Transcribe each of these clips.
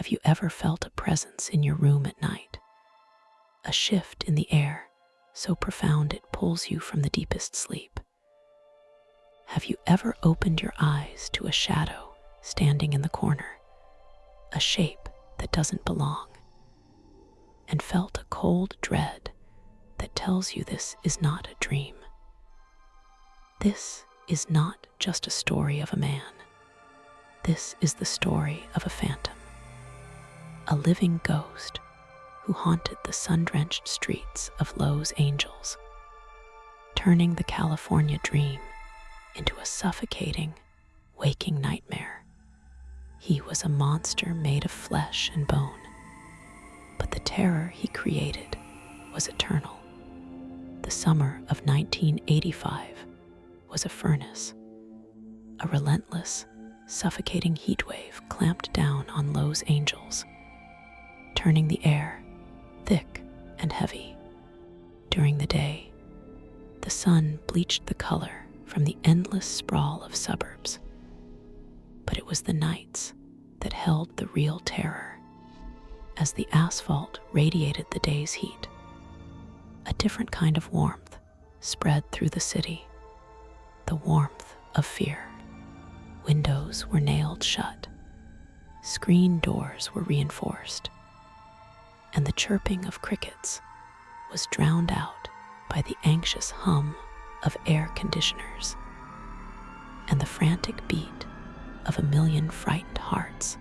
Have you ever felt a presence in your room at night? A shift in the air so profound it pulls you from the deepest sleep? Have you ever opened your eyes to a shadow standing in the corner, a shape that doesn't belong, and felt a cold dread that tells you this is not a dream? This is not just a story of a man. This is the story of a phantom, a living ghost who haunted the sun-drenched streets of Los Angeles, turning the California dream into a suffocating, waking nightmare. He was a monster made of flesh and bone, but the terror he created was eternal. The summer of 1985 was a furnace. A relentless, suffocating heatwave clamped down on Los Angeles, turning the air thick and heavy. During the day, the sun bleached the color from the endless sprawl of suburbs, but it was the nights that held the real terror. As the asphalt radiated the day's heat, a different kind of warmth spread through the city, the warmth of fear. Windows were nailed shut, screen doors were reinforced, and the chirping of crickets was drowned out by the anxious hum of air conditioners and the frantic beat of a million frightened hearts.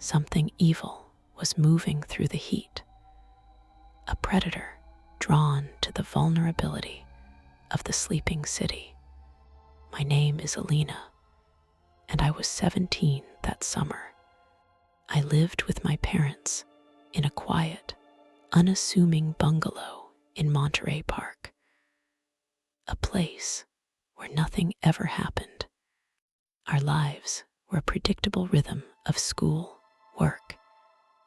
Something evil was moving through the heat, a predator drawn to the vulnerability of the sleeping city. My name is Elena, and I was 17 that summer. I lived with my parents in a quiet, unassuming bungalow in Monterey Park, a place where nothing ever happened. Our lives were a predictable rhythm of school, work,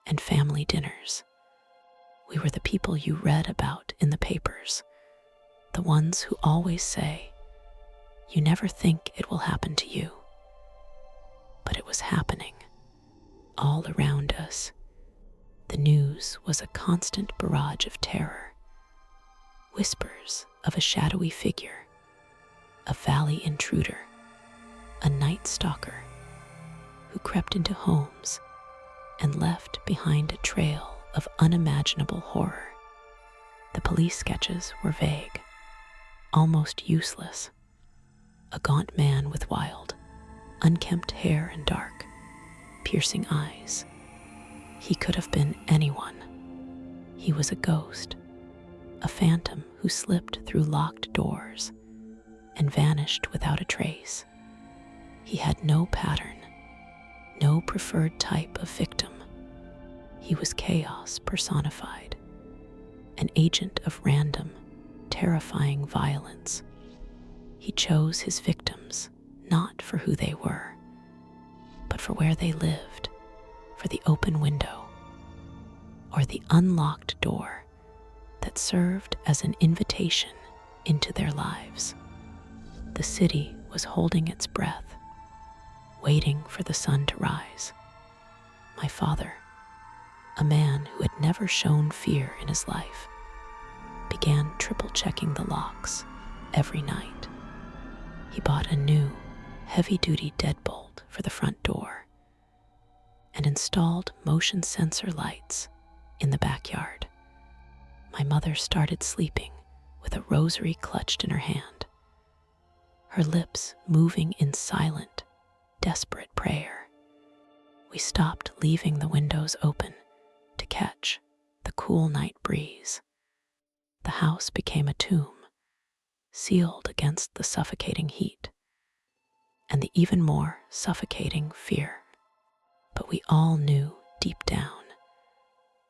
and family dinners. We were the people you read about in the papers, the ones who always say, "You never think it will happen to you." But it was happening, all around us. The news was a constant barrage of terror, whispers of a shadowy figure, a valley intruder, a night stalker who crept into homes and left behind a trail of unimaginable horror. The police sketches were vague, almost useless. A gaunt man with wild, unkempt hair and dark, piercing eyes. He could have been anyone. He was a ghost, a phantom who slipped through locked doors and vanished without a trace. He had no pattern, no preferred type of victim. He was chaos personified, an agent of random, terrifying violence. He chose his victims not for who they were, but for where they lived, for the open window, or the unlocked door that served as an invitation into their lives. The city was holding its breath, waiting for the sun to rise. My father, a man who had never shown fear in his life, began triple-checking the locks every night. He bought a new, heavy-duty deadbolt for the front door and installed motion sensor lights in the backyard. My mother started sleeping with a rosary clutched in her hand, her lips moving in silent, desperate prayer. We stopped leaving the windows open to catch the cool night breeze. The house became a tomb, sealed against the suffocating heat and the even more suffocating fear. But we all knew deep down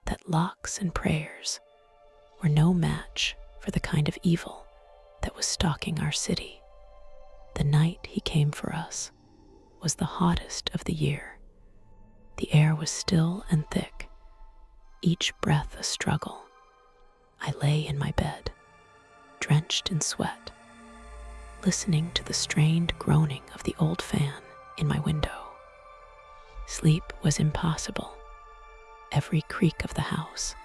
that locks and prayers were no match for the kind of evil that was stalking our city. The night he came for us was the hottest of the year. The air was still and thick, each breath a struggle. I lay in my bed, drenched in sweat, listening to the strained groaning of the old fan in my window. Sleep was impossible, Every creak of the house,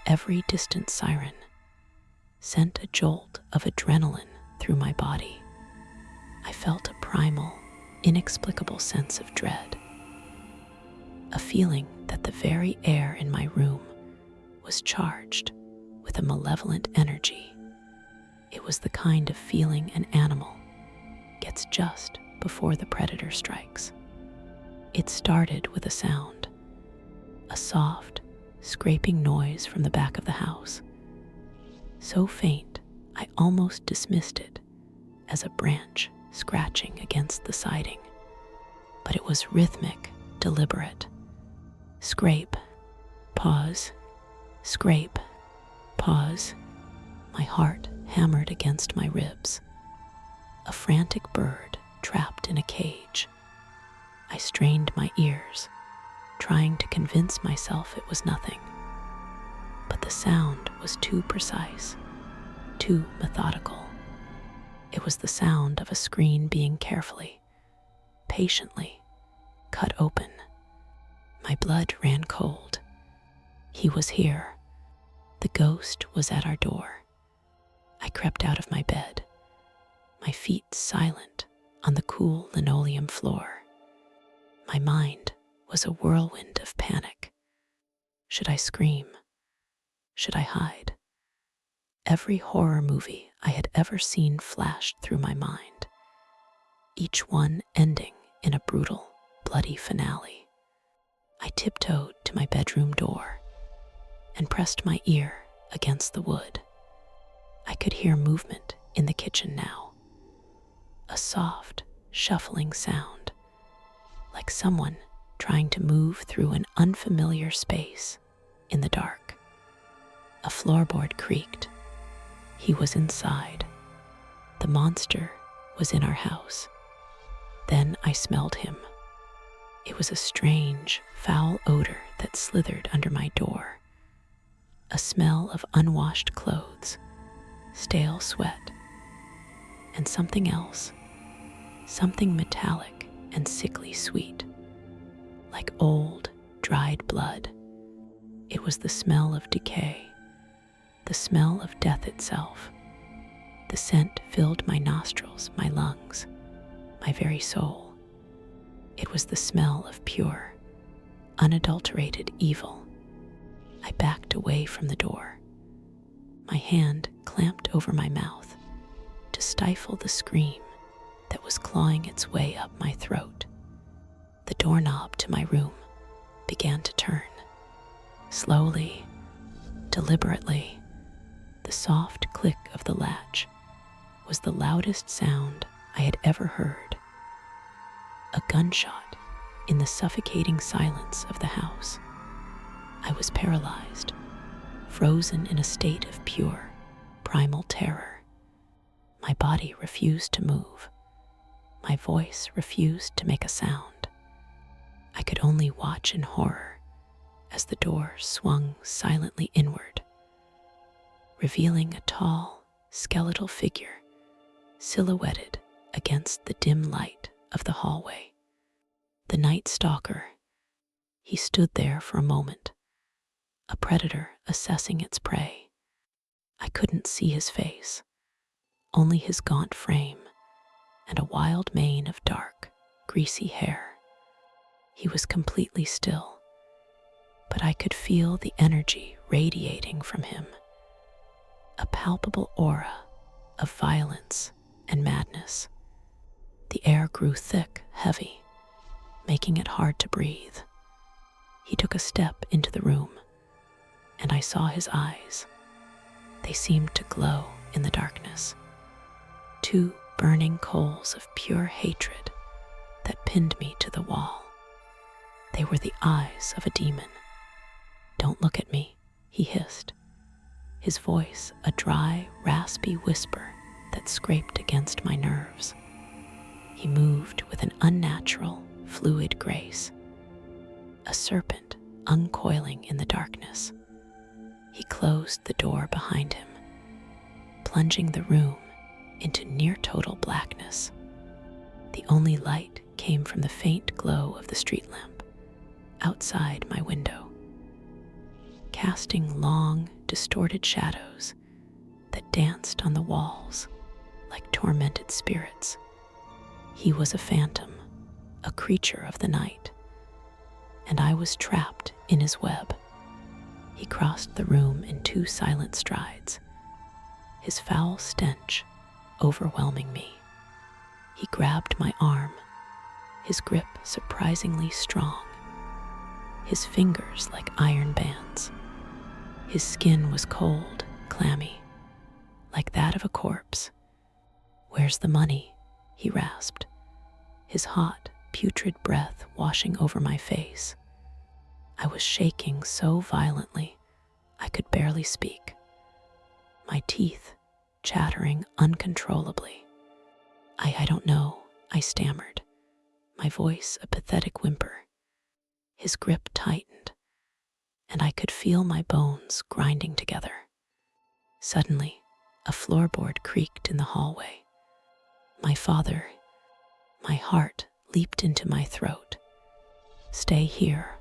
every distant siren, sent a jolt of adrenaline through my body. I felt a primal, inexplicable sense of dread, a feeling that the very air in my room was charged with a malevolent energy. It was the kind of feeling an animal gets just before the predator strikes. It started with a sound, a soft, scraping noise from the back of the house, so faint I almost dismissed it as a branch scratching against the siding. But it was rhythmic, deliberate. Scrape, pause, scrape, pause. My heart hammered against my ribs. A frantic bird trapped in a cage. I strained my ears, trying to convince myself it was nothing. But the sound was too precise, too methodical. It was the sound of a screen being carefully, patiently cut open. My blood ran cold. He was here. The ghost was at our door. I crept out of my bed, my feet silent on the cool linoleum floor. My mind was a whirlwind of panic. Should I scream? Should I hide? Every horror movie I had ever seen flashed through my mind, each one ending in a brutal, bloody finale. I tiptoed to my bedroom door and pressed my ear against the wood. I could hear movement in the kitchen now, a soft, shuffling sound, like someone trying to move through an unfamiliar space in the dark. A floorboard creaked. He was inside. The monster was in our house. Then I smelled him. It was a strange, foul odor that slithered under my door. A smell of unwashed clothes, stale sweat, and something else, something metallic and sickly sweet, like old, dried blood. It was the smell of decay, the smell of death itself. The scent filled my nostrils, my lungs, my very soul. It was the smell of pure, unadulterated evil. I backed away from the door, my hand clamped over my mouth to stifle the scream that was clawing its way up my throat. The doorknob to my room began to turn. Slowly, deliberately, the soft click of the latch was the loudest sound I had ever heard. A gunshot in the suffocating silence of the house. I was paralyzed, frozen in a state of pure, primal terror. My body refused to move. My voice refused to make a sound. I could only watch in horror as the door swung silently inward, revealing a tall, skeletal figure silhouetted against the dim light of the hallway. The Night Stalker. He stood there for a moment, a predator assessing its prey. I couldn't see his face, only his gaunt frame and a wild mane of dark, greasy hair. He was completely still, but I could feel the energy radiating from him, a palpable aura of violence and madness. The air grew thick, heavy, making it hard to breathe. He took a step into the room, and I saw his eyes. They seemed to glow in the darkness, two burning coals of pure hatred that pinned me to the wall. They were the eyes of a demon. "Don't look at me," he hissed, his voice a dry, raspy whisper that scraped against my nerves. He moved with an unnatural, fluid grace, a serpent uncoiling in the darkness. He closed the door behind him, plunging the room into near-total blackness. The only light came from the faint glow of the street lamp outside my window. casting long, distorted shadows that danced on the walls like tormented spirits. He was a phantom, a creature of the night, and I was trapped in his web. He crossed the room in 2 silent strides, his foul stench overwhelming me. He grabbed my arm, his grip surprisingly strong, his fingers like iron bands. His skin was cold, clammy, like that of a corpse. "Where's the money?" he rasped, his hot, putrid breath washing over my face. I was shaking so violently I could barely speak, my teeth chattering uncontrollably. I don't know," I stammered, my voice a pathetic whimper. His grip tightened, and I could feel my bones grinding together. Suddenly, a floorboard creaked in the hallway. My father. My heart leaped into my throat. "Stay here.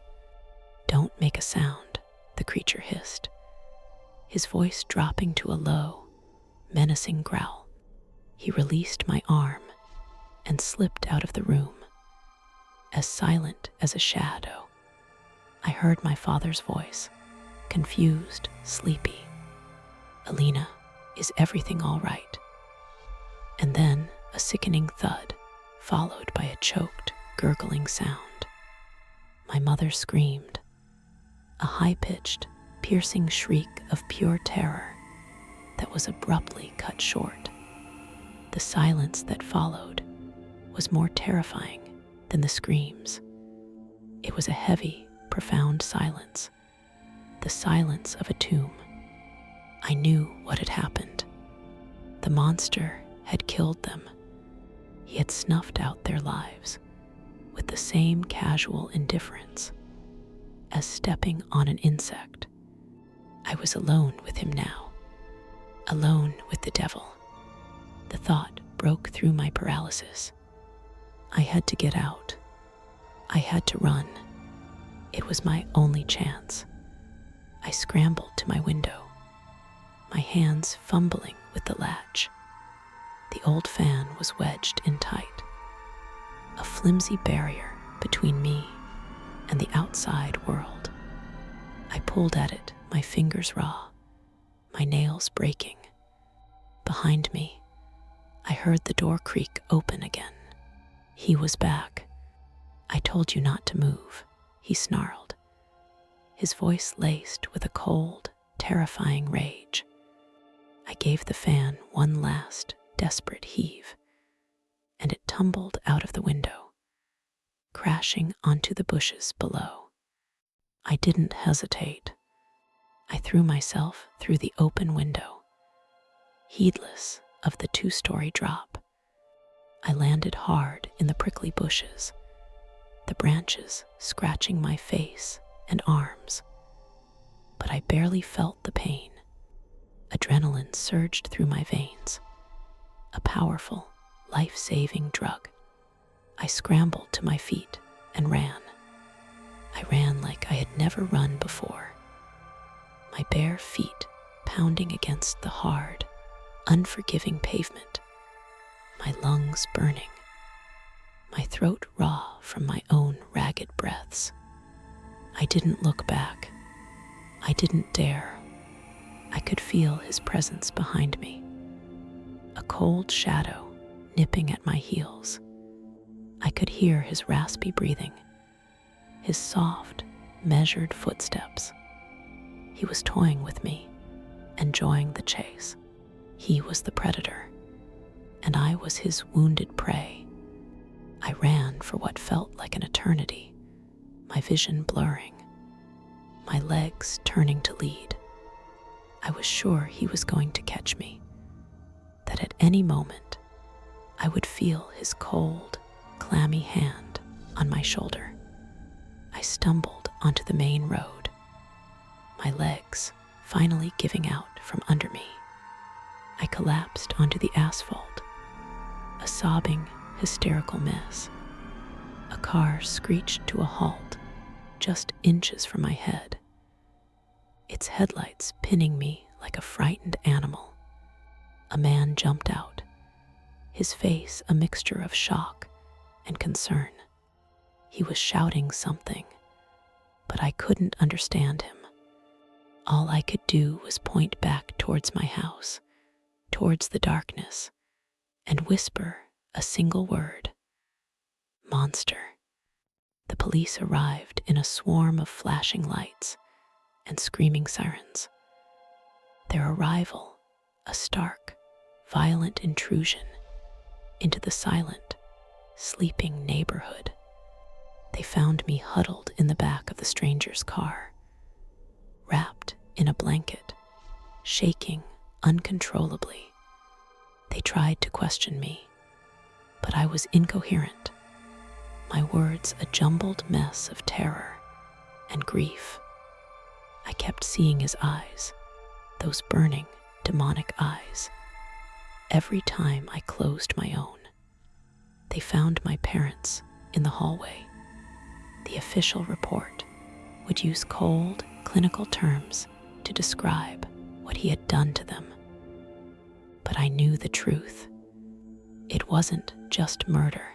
Don't make a sound," the creature hissed, his voice dropping to a low, menacing growl. He released my arm and slipped out of the room, as silent as a shadow. I heard my father's voice, confused, sleepy. "Elena, is everything all right?" And then a sickening thud, followed by a choked, gurgling sound. My mother screamed, a high-pitched, piercing shriek of pure terror that was abruptly cut short. The silence that followed was more terrifying than the screams. It was a heavy, profound silence, the silence of a tomb. I knew what had happened. The monster had killed them. He had snuffed out their lives with the same casual indifference as stepping on an insect. I was alone with him now, alone with the devil. The thought broke through my paralysis. I had to get out. I had to run. It was my only chance. I scrambled to my window, my hands fumbling with the latch. The old fan was wedged in tight, a flimsy barrier between me and the outside world. I pulled at it, my fingers raw, my nails breaking. Behind me, I heard the door creak open again. He was back. "I told you not to move," he snarled, his voice laced with a cold, terrifying rage. I gave the fan one last, desperate heave, and it tumbled out of the window, crashing onto the bushes below. I didn't hesitate. I threw myself through the open window, heedless of the 2-story drop. I landed hard in the prickly bushes, the branches scratching my face and arms. But I barely felt the pain. Adrenaline surged through my veins, a powerful, life-saving drug. I scrambled to my feet and ran. I ran like I had never run before, my bare feet pounding against the hard, unforgiving pavement, my lungs burning, my throat raw from my own ragged breaths. I didn't look back. I didn't dare. I could feel his presence behind me, a cold shadow nipping at my heels. I could hear his raspy breathing, his soft, measured footsteps. He was toying with me, enjoying the chase. He was the predator, and I was his wounded prey. I ran for what felt like an eternity, my vision blurring, my legs turning to lead. I was sure he was going to catch me, that at any moment I would feel his cold, clammy hand on my shoulder. I stumbled onto the main road, my legs finally giving out from under me. I collapsed onto the asphalt, a sobbing, hysterical mess. A car screeched to a halt just inches from my head. its headlights pinning me like a frightened animal. A man jumped out, his face a mixture of shock and concern. He was shouting something, but I couldn't understand him. All I could do was point back towards my house, towards the darkness, and whisper a single word: monster. The police arrived in a swarm of flashing lights and screaming sirens. Their arrival, a stark, violent intrusion into the silent, sleeping neighborhood. They found me huddled in the back of the stranger's car, wrapped in a blanket, shaking uncontrollably. They tried to question me, but I was incoherent, my words a jumbled mess of terror and grief. I kept seeing his eyes, those burning, demonic eyes, every time I closed my own. They found my parents in the hallway. The official report would use cold, clinical terms to describe what he had done to them. But I knew the truth. It wasn't just murder.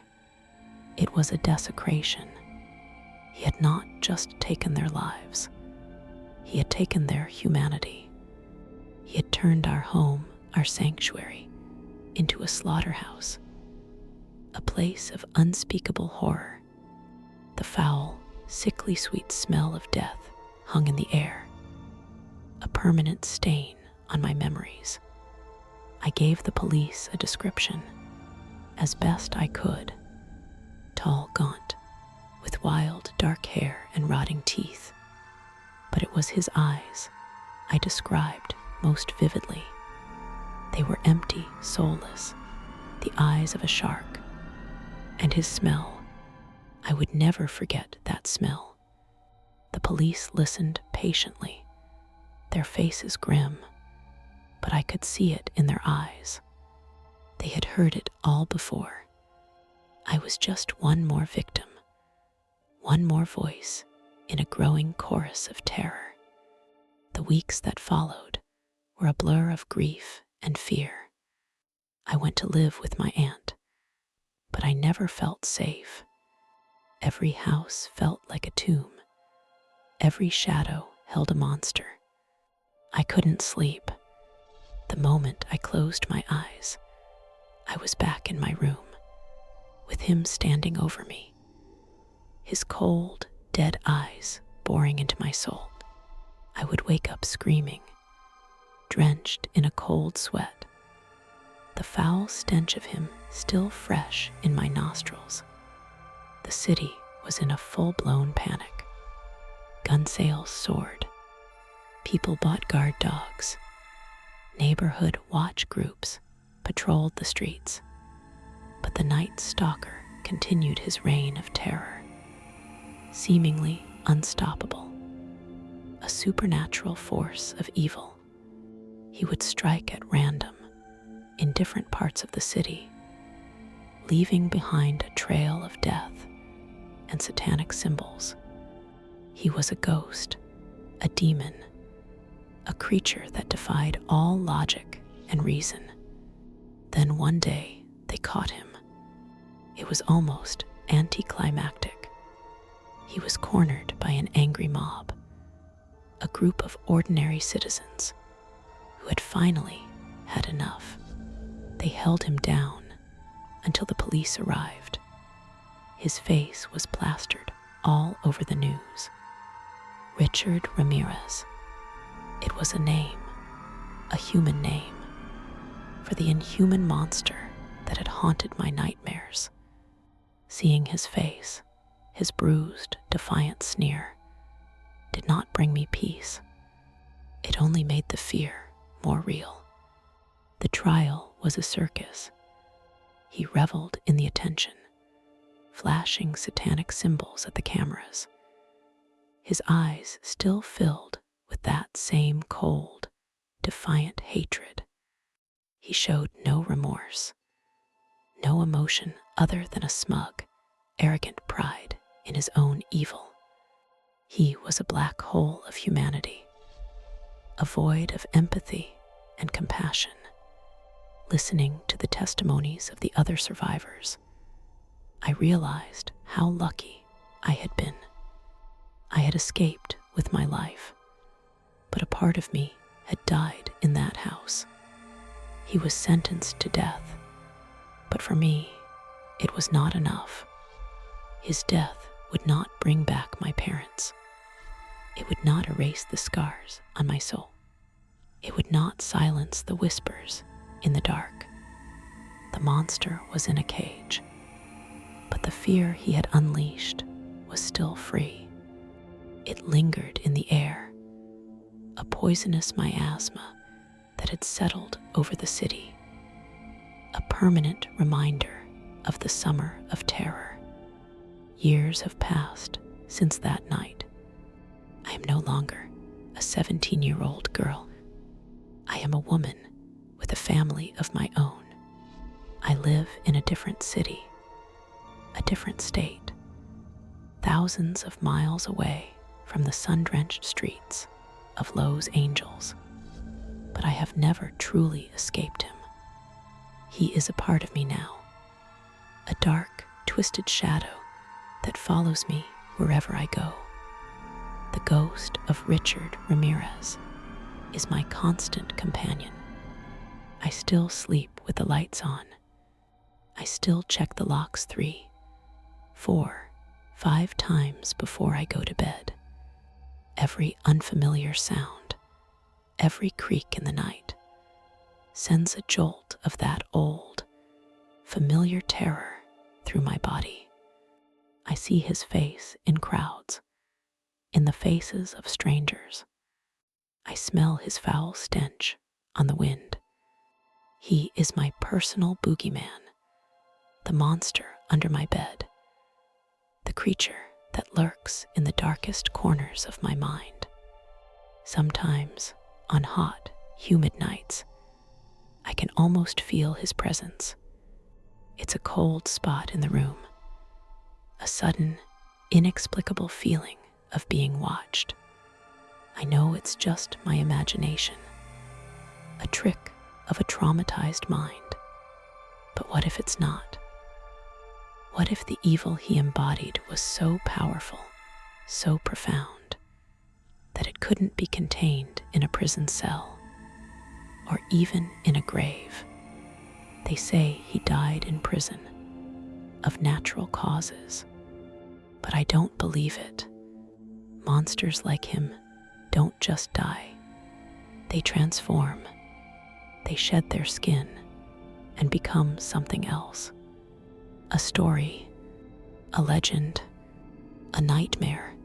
It was a desecration. He had not just taken their lives. He had taken their humanity. He had turned our home, our sanctuary, into a slaughterhouse, a place of unspeakable horror. The foul, sickly sweet smell of death hung in the air, a permanent stain on my memories. I gave the police a description, as best I could: tall, gaunt, with wild, dark hair and rotting teeth. But it was his eyes I described most vividly. They were empty, soulless, the eyes of a shark. And his smell, I would never forget that smell. The police listened patiently, their faces grim, but I could see it in their eyes. They had heard it all before. I was just one more victim, one more voice in a growing chorus of terror. The weeks that followed were a blur of grief and fear. I went to live with my aunt, but I never felt safe. Every house felt like a tomb. Every shadow held a monster. I couldn't sleep. The moment I closed my eyes, I was back in my room, with him standing over me, his cold, dead eyes boring into my soul. I would wake up screaming, drenched in a cold sweat, the foul stench of him still fresh in my nostrils. The city was in a full-blown panic. Gun sales soared. People bought guard dogs. Neighborhood watch groups patrolled the streets. But the Night Stalker continued his reign of terror, seemingly unstoppable, a supernatural force of evil. He would strike at random in different parts of the city, leaving behind a trail of death and satanic symbols. He was a ghost, a demon, a creature that defied all logic and reason. Then one day they caught him. It was almost anticlimactic. He was cornered by an angry mob, a group of ordinary citizens who had finally had enough. They held him down until the police arrived. His face was plastered all over the news. Richard Ramirez. It was a name, a human name, for the inhuman monster that had haunted my nightmares. Seeing his face, his bruised, defiant sneer, did not bring me peace. It only made the fear more real. The trial was a circus. He reveled in the attention, flashing satanic symbols at the cameras, his eyes still filled with that same cold, defiant hatred. He showed no remorse, no emotion other than a smug, arrogant pride in his own evil. He was a black hole of humanity, a void of empathy and compassion. Listening to the testimonies of the other survivors, I realized how lucky I had been. I had escaped with my life, but a part of me had died in that house. He was sentenced to death, but for me, it was not enough. His death would not bring back my parents. It would not erase the scars on my soul. It would not silence the whispers in the dark. The monster was in a cage, but the fear he had unleashed was still free. It lingered in the air, a poisonous miasma that had settled over the city, a permanent reminder of the summer of terror. Years have passed since that night. I am no longer a 17-year-old girl. I am a woman with a family of my own. I live in a different city, a different state, thousands of miles away from the sun-drenched streets of Los Angeles. But I have never truly escaped him. He is a part of me now, a dark, twisted shadow that follows me wherever I go. The ghost of Richard Ramirez is my constant companion. I still sleep with the lights on. I still check the locks 3, 4, 5 times before I go to bed. Every unfamiliar sound, every creak in the night, sends a jolt of that old, familiar terror through my body. I see his face in crowds, in the faces of strangers. I smell his foul stench on the wind. He is my personal boogeyman, the monster under my bed, the creature that lurks in the darkest corners of my mind. Sometimes, on hot, humid nights, I can almost feel his presence. It's a cold spot in the room, a sudden, inexplicable feeling of being watched. I know it's just my imagination, a trick of a traumatized mind. But what if it's not? What if the evil he embodied was so powerful, so profound, that it couldn't be contained in a prison cell, or even in a grave? They say he died in prison, of natural causes, but I don't believe it. Monsters like him don't just die. They transform. They shed their skin and become something else. A story, a legend, a nightmare.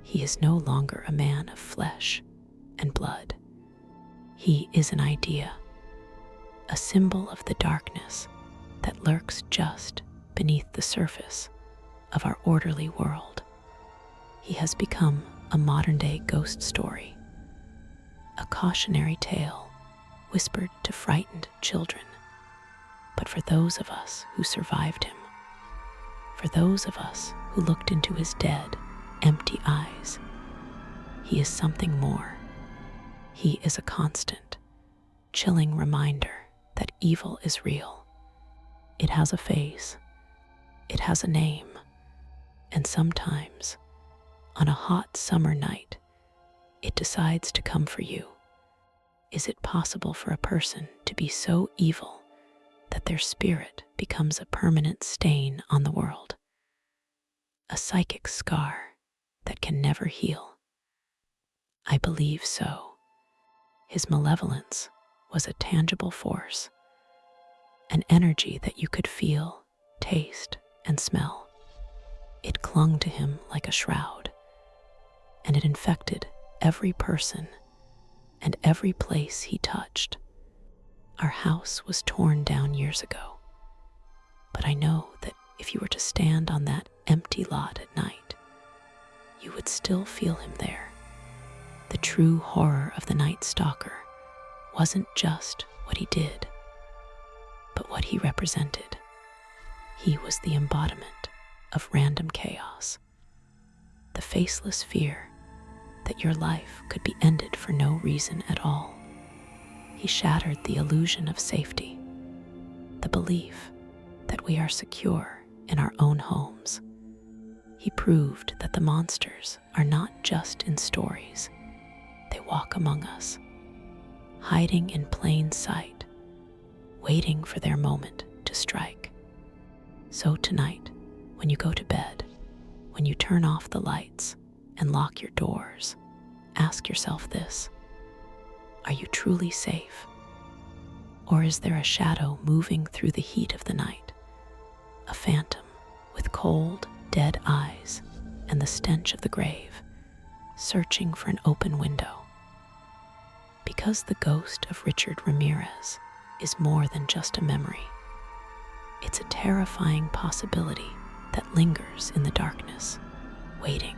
He is no longer a man of flesh and blood. He is an idea, a symbol of the darkness that lurks just beneath the surface of our orderly world. He has become a modern-day ghost story, a cautionary tale whispered to frightened children. But for those of us who survived him, for those of us who looked into his dead, empty eyes, he is something more. He is a constant, chilling reminder that evil is real. It has a face, it has a name, and sometimes, on a hot summer night, it decides to come for you. Is it possible for a person to be so evil that their spirit becomes a permanent stain on the world? A psychic scar that can never heal? I believe so. His malevolence was a tangible force, an energy that you could feel, taste, and smell. It clung to him like a shroud, and it infected every person and every place he touched. Our house was torn down years ago, but I know that if you were to stand on that empty lot at night, you would still feel him there. The true horror of the Night Stalker wasn't just what he did, but what he represented. He was the embodiment of random chaos, the faceless fear that that your life could be ended for no reason at all. He shattered the illusion of safety, the belief that we are secure in our own homes. He proved that the monsters are not just in stories. They walk among us, hiding in plain sight, waiting for their moment to strike. So tonight, when you go to bed, when you turn off the lights and lock your doors, ask yourself this: are you truly safe? Or is there a shadow moving through the heat of the night? A phantom with cold, dead eyes and the stench of the grave, searching for an open window. Because the ghost of Richard Ramirez is more than just a memory. It's a terrifying possibility that lingers in the darkness, waiting